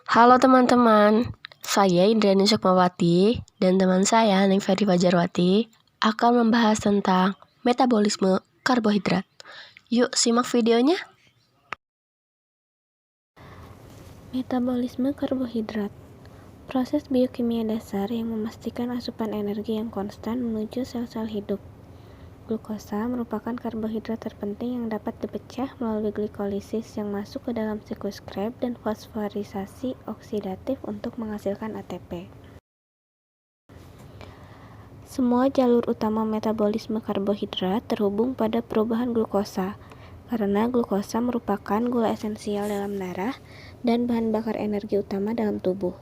Halo teman-teman, saya Indrani Sukmawati dan teman saya Ningferi Fajarwati akan membahas tentang metabolisme karbohidrat. Yuk simak videonya. Metabolisme karbohidrat, proses biokimia dasar yang memastikan asupan energi yang konstan menuju sel-sel hidup. Glukosa merupakan karbohidrat terpenting yang dapat dipecah melalui glikolisis yang masuk ke dalam siklus Krebs dan fosforisasi oksidatif untuk menghasilkan ATP. Semua jalur utama metabolisme karbohidrat terhubung pada perubahan glukosa, karena glukosa merupakan gula esensial dalam darah dan bahan bakar energi utama dalam tubuh.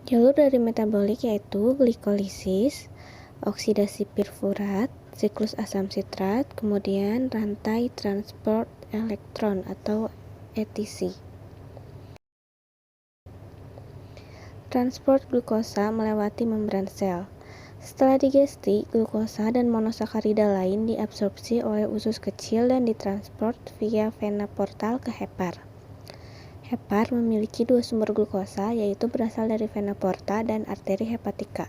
Jalur dari metabolik yaitu glikolisis, oksidasi pirfurat, siklus asam sitrat, kemudian rantai transport elektron atau ETC. Transport glukosa melewati membran sel. Setelah digesti, glukosa dan monosakarida lain diabsorpsi oleh usus kecil dan ditransport via vena portal ke hepar. Hepar memiliki dua sumber glukosa, yaitu berasal dari vena porta dan arteri hepatika.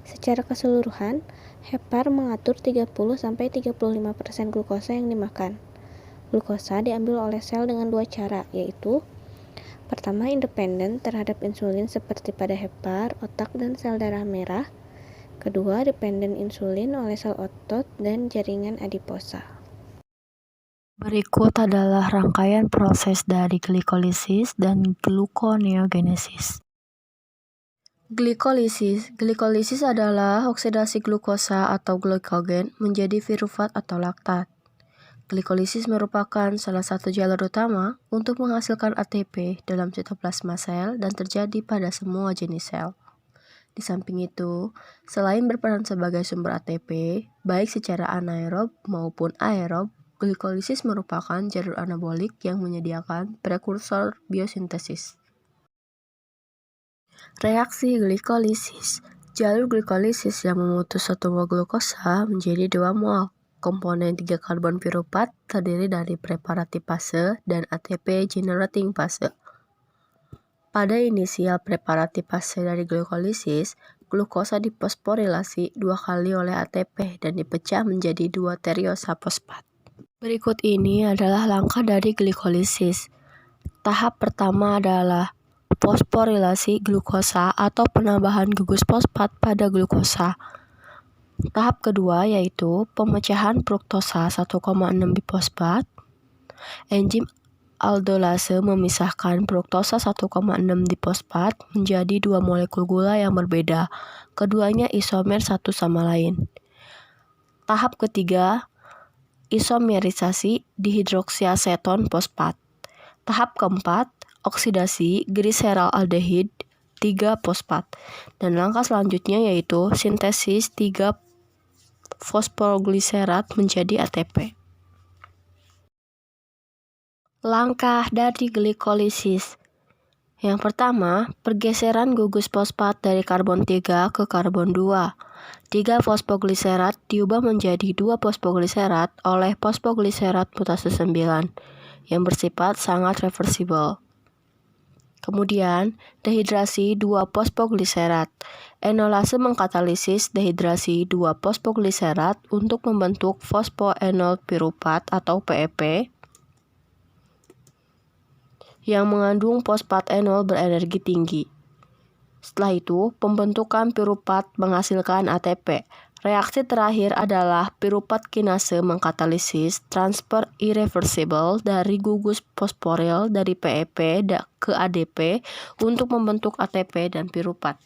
Secara keseluruhan, hepar mengatur 30-35% glukosa yang dimakan. Glukosa diambil oleh sel dengan dua cara, yaitu pertama, independen terhadap insulin seperti pada hepar, otak, dan sel darah merah. Kedua, dependen insulin oleh sel otot dan jaringan adiposa. Berikut adalah rangkaian proses dari glikolisis dan gluconeogenesis. Glikolisis adalah oksidasi glukosa atau glikogen menjadi pirufat atau laktat. Glikolisis merupakan salah satu jalur utama untuk menghasilkan ATP dalam sitoplasma sel dan terjadi pada semua jenis sel. Di samping itu, selain berperan sebagai sumber ATP, baik secara anaerob maupun aerob, glikolisis merupakan jalur anabolik yang menyediakan prekursor biosintesis. Reaksi glikolisis. Jalur glikolisis yang memutus 1 mol glukosa menjadi 2 mol. Komponen 3 karbon piruvat terdiri dari preparatipase dan ATP generating fase. Pada inisial preparatipase dari glikolisis, glukosa difosforilasi 2 kali oleh ATP dan dipecah menjadi 2 teriosa fosfat. Berikut ini adalah langkah dari glikolisis. Tahap pertama adalah fosforilasi glukosa atau penambahan gugus fosfat pada glukosa. Tahap kedua yaitu pemecahan fruktosa 1,6 bifosfat. Enzim aldolase memisahkan fruktosa 1,6 difosfat menjadi 2 molekul gula yang berbeda. Keduanya isomer satu sama lain. Tahap ketiga, isomerisasi dihidroksiaseton fosfat. Tahap keempat, oksidasi gliseraldehid 3 fosfat. Dan langkah selanjutnya yaitu sintesis 3 fosfogliserat menjadi ATP. Langkah dari glikolisis. Yang pertama, pergeseran gugus fosfat dari karbon 3 ke karbon 2. 3 fosfogliserat diubah menjadi 2 fosfogliserat oleh fosfogliserat mutase 9 yang bersifat sangat reversibel. Kemudian, dehidrasi 2 fosfogliserat. Enolase mengkatalisis dehidrasi 2 fosfogliserat untuk membentuk fosfoenol piruvat atau PEP yang mengandung fosfat enol berenergi tinggi. Setelah itu, pembentukan piruvat menghasilkan ATP. Reaksi terakhir adalah piruvat kinase mengkatalisis transfer irreversible dari gugus fosforil dari PEP ke ADP untuk membentuk ATP dan piruvat.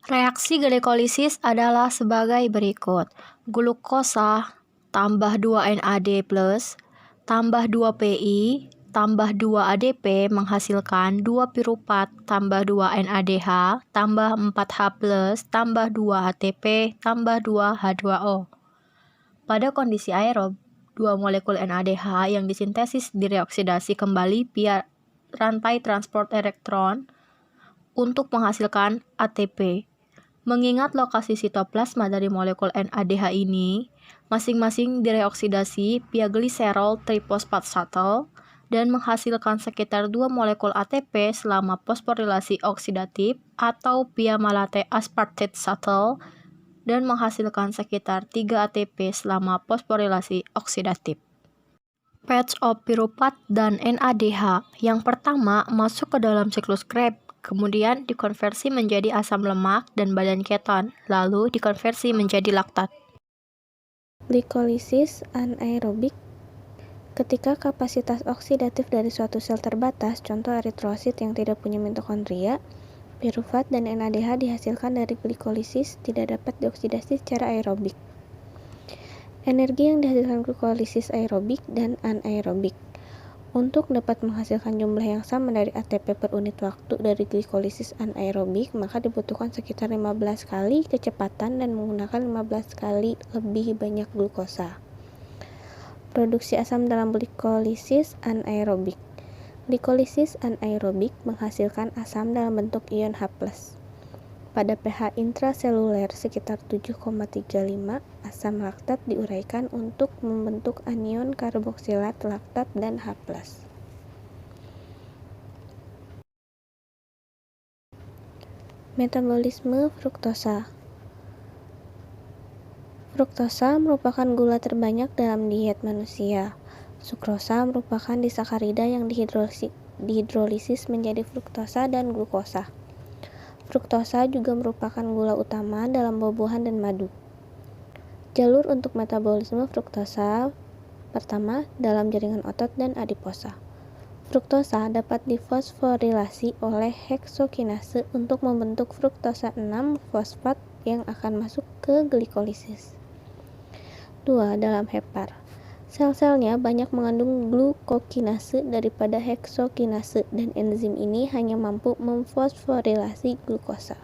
Reaksi glikolisis adalah sebagai berikut. Glukosa tambah 2 NAD+, tambah 2 PI, tambah 2 ADP menghasilkan 2 piruvat, tambah 2 NADH, tambah 4H+, tambah 2 ATP, tambah 2 H2O. Pada kondisi aerob, 2 molekul NADH yang disintesis direoksidasi kembali via rantai transport elektron untuk menghasilkan ATP. Mengingat lokasi sitoplasma dari molekul NADH ini, Masing-masing direoksidasi via glycerol triphosphate shuttle dan menghasilkan sekitar 2 molekul ATP selama fosforilasi oksidatif atau via malate aspartate shuttle dan menghasilkan sekitar 3 ATP selama fosforilasi oksidatif. Patch of piruvat dan NADH yang pertama masuk ke dalam siklus Krebs, kemudian dikonversi menjadi asam lemak dan badan keton, lalu dikonversi menjadi laktat. Glikolisis anaerobik. Ketika kapasitas oksidatif dari suatu sel terbatas, contoh eritrosit yang tidak punya mitokondria, piruvat dan NADH dihasilkan dari glikolisis tidak dapat dioksidasi secara aerobik. Energi yang dihasilkan glikolisis aerobik dan anaerobik. Untuk dapat menghasilkan jumlah yang sama dari ATP per unit waktu dari glikolisis anaerobik, maka dibutuhkan sekitar 15 kali kecepatan dan menggunakan 15 kali lebih banyak glukosa. Produksi asam dalam glikolisis anaerobik. Glikolisis anaerobik menghasilkan asam dalam bentuk ion H+. Pada pH intraseluler sekitar 7,35, asam laktat diuraikan untuk membentuk anion karboksilat laktat dan H+. Metabolisme fruktosa. Fruktosa merupakan gula terbanyak dalam diet manusia. Sukrosa merupakan disakarida yang dihidrolisis menjadi fruktosa dan glukosa. Fruktosa juga merupakan gula utama dalam buah-buahan dan madu. Jalur untuk metabolisme fruktosa pertama dalam jaringan otot dan adiposa. Fruktosa dapat difosforilasi oleh heksokinase untuk membentuk fruktosa 6-fosfat yang akan masuk ke glikolisis. 2. Dalam hepar. Sel-selnya banyak mengandung glukokinase daripada heksokinase dan enzim ini hanya mampu memfosforilasi glukosa.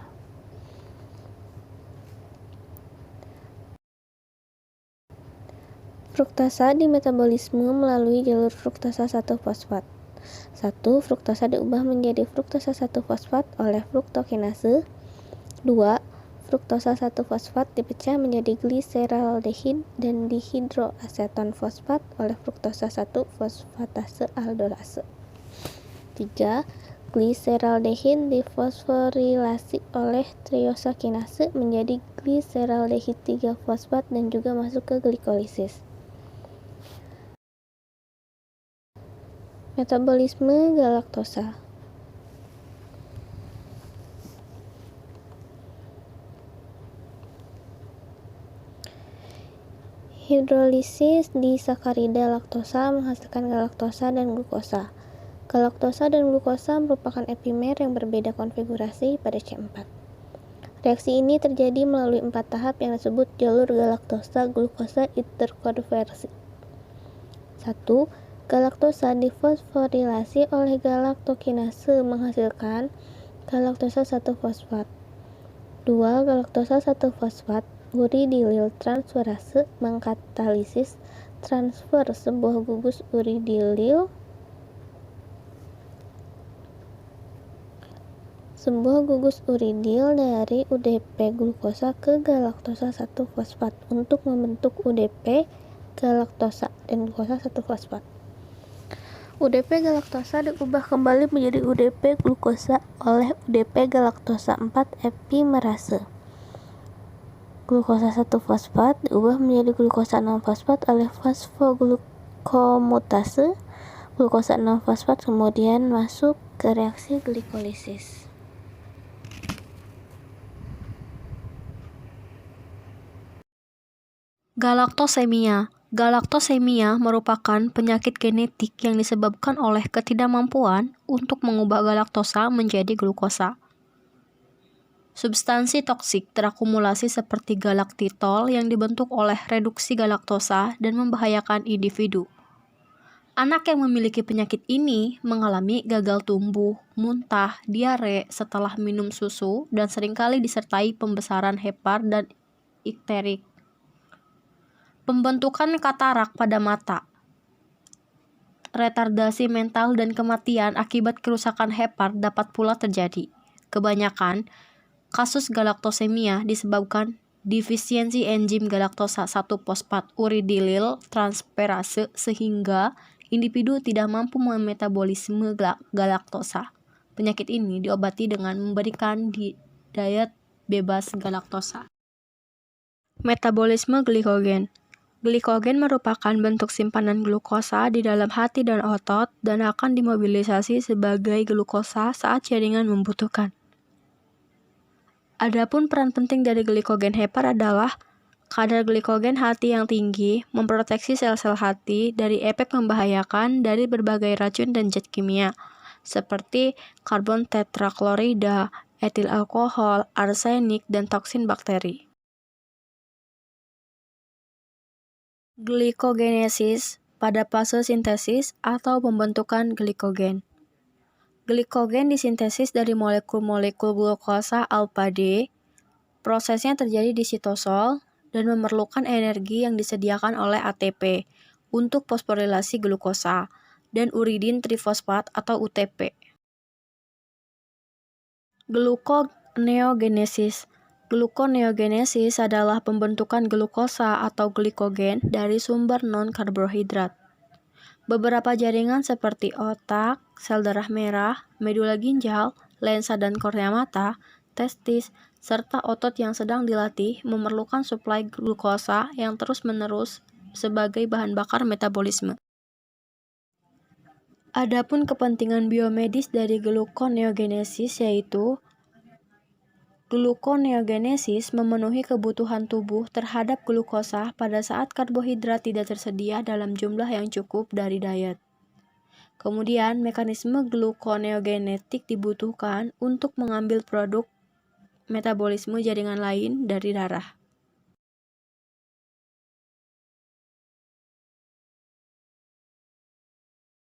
Fruktosa dimetabolisme melalui jalur fruktosa 1-fosfat. 1. Fruktosa diubah menjadi fruktosa 1-fosfat oleh fruktokinase. 2. Fruktosa 1-fosfat dipecah menjadi gliseraldehid dan dihidroaseton fosfat oleh fruktosa 1-fosfatase aldolase. 3. Gliseraldehid difosforilasi oleh triosakinase menjadi gliseraldehid 3-fosfat dan juga masuk ke glikolisis. Metabolisme galaktosa. Hidrolisis disakarida laktosa menghasilkan galaktosa dan glukosa. Galaktosa dan glukosa merupakan epimer yang berbeda konfigurasi pada C4. Reaksi ini terjadi melalui 4 tahap yang disebut jalur galaktosa-glukosa interkonversi. 1. Galaktosa difosforilasi oleh galaktokinase menghasilkan galaktosa 1-fosfat. 2. Galaktosa 1-fosfat uridilil transferase mengkatalisis transfer sebuah gugus uridil dari UDP glukosa ke galaktosa 1-fosfat untuk membentuk UDP galaktosa dan glukosa 1-fosfat. UDP galaktosa diubah kembali menjadi UDP glukosa oleh UDP galaktosa 4 epimerase. Glukosa 1-fosfat diubah menjadi glukosa 6-fosfat oleh fosfoglukomutase. Glukosa 6-fosfat kemudian masuk ke reaksi glikolisis. Galaktosemia. Galaktosemia merupakan penyakit genetik yang disebabkan oleh ketidakmampuan untuk mengubah galaktosa menjadi glukosa. Substansi toksik terakumulasi seperti galaktitol yang dibentuk oleh reduksi galaktosa dan membahayakan individu. Anak yang memiliki penyakit ini mengalami gagal tumbuh, muntah, diare setelah minum susu, dan seringkali disertai pembesaran hepar dan ikterik. Pembentukan katarak pada mata, retardasi mental dan kematian akibat kerusakan hepar dapat pula terjadi. Kebanyakan kasus galaktosemia disebabkan defisiensi enzim galaktosa 1-fosfat uridilil transferase sehingga individu tidak mampu memetabolisme galaktosa. Penyakit ini diobati dengan memberikan diet bebas galaktosa. Metabolisme glikogen. Glikogen merupakan bentuk simpanan glukosa di dalam hati dan otot dan akan dimobilisasi sebagai glukosa saat jaringan membutuhkan. Adapun peran penting dari glikogen hepar adalah kadar glikogen hati yang tinggi memproteksi sel-sel hati dari efek membahayakan dari berbagai racun dan zat kimia seperti karbon tetraklorida, etil alkohol, arsenik, dan toksin bakteri. Glikogenesis pada fase sintesis atau pembentukan glikogen. Glikogen disintesis dari molekul-molekul glukosa alfa D. Prosesnya terjadi di sitosol dan memerlukan energi yang disediakan oleh ATP untuk fosforilasi glukosa dan uridin trifosfat atau UTP. Gluconeogenesis. Gluconeogenesis adalah pembentukan glukosa atau glikogen dari sumber non-karbohidrat. Beberapa jaringan seperti otak, sel darah merah, medula ginjal, lensa dan kornea mata, testis, serta otot yang sedang dilatih memerlukan suplai glukosa yang terus-menerus sebagai bahan bakar metabolisme. Adapun kepentingan biomedis dari gluconeogenesis yaitu gluconeogenesis memenuhi kebutuhan tubuh terhadap glukosa pada saat karbohidrat tidak tersedia dalam jumlah yang cukup dari diet. Kemudian, mekanisme gluconeogenetik dibutuhkan untuk mengambil produk metabolisme jaringan lain dari darah.